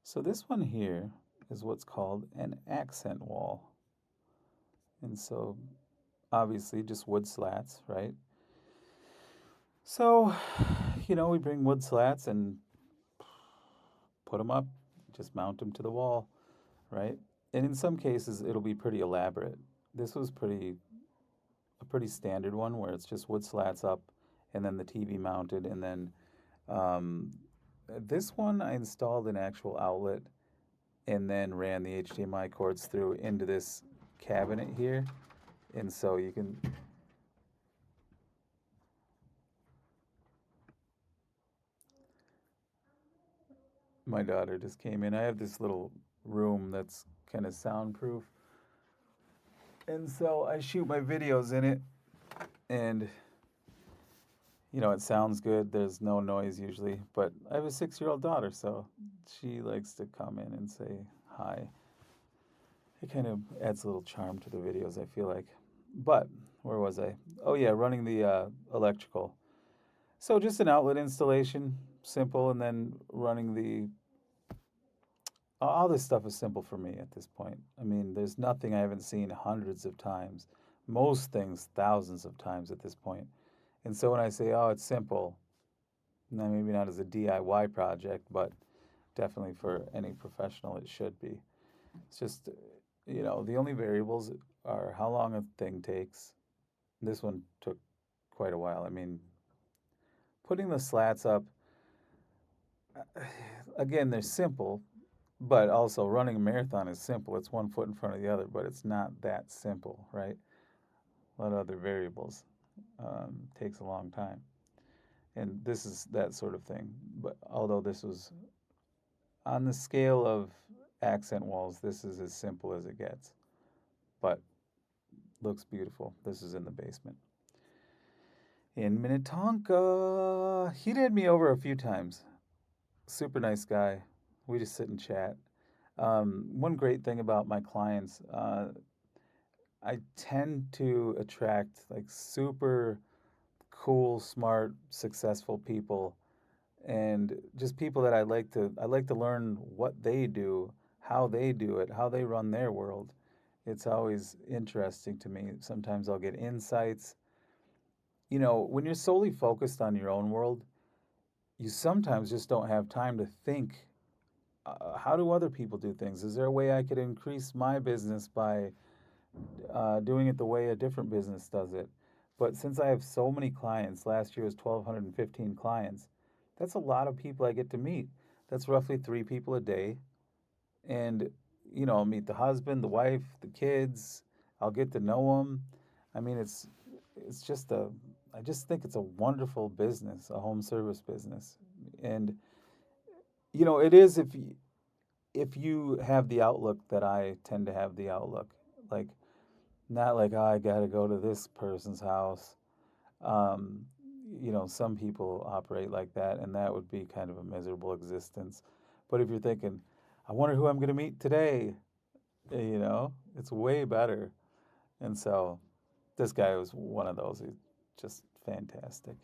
So this one here is what's called an accent wall. And so obviously just wood slats, right? So, we bring wood slats and put them up, just mount them to the wall, right? And in some cases, it'll be pretty elaborate. This was a pretty standard one where it's just wood slats up and then the TV mounted. And then um, this one, I installed an actual outlet and then ran the HDMI cords through into this cabinet here. And so you can, my daughter just came in. I have this little room that's kind of soundproof. And so I shoot my videos in it, and it sounds good. There's no noise usually, but I have a 6-year-old daughter, so she likes to come in and say hi. It kind of adds a little charm to the videos, I feel like. But where was I? Oh yeah, running the electrical. So just an outlet installation, simple, and then running the. All this stuff is simple for me at this point. I mean, there's nothing I haven't seen hundreds of times. Most things thousands of times at this point. And so when I say, oh, it's simple, now maybe not as a DIY project, but definitely for any professional, it should be. It's just, the only variables are how long a thing takes. This one took quite a while. I mean, putting the slats up, again, they're simple, but also running a marathon is simple. It's one foot in front of the other, but it's not that simple, right? A lot of other variables. Takes a long time. And this is that sort of thing. But although this was on the scale of accent walls, this is as simple as it gets. But looks beautiful. This is in the basement. In Minnetonka, he'd had me over a few times. Super nice guy. We just sit and chat. One great thing about my clients, I tend to attract like super cool, smart, successful people, and just people that I like to learn what they do, how they do it, how they run their world. It's always interesting to me. Sometimes I'll get insights. When you're solely focused on your own world, you sometimes just don't have time to think, how do other people do things? Is there a way I could increase my business by doing it the way a different business does it? But since I have so many clients, last year was 1,215 clients, that's a lot of people I get to meet. That's roughly 3 people a day. And, I'll meet the husband, the wife, the kids. I'll get to know them. I mean, it's just I just think it's a wonderful business, a home service business. And, it is if you have the outlook that I tend to have the outlook. Like, not like, oh, I got to go to this person's house. Um, some people operate like that, and that would be kind of a miserable existence. But if you're thinking, I wonder who I'm going to meet today, it's way better. And so this guy was one of those. He's just fantastic.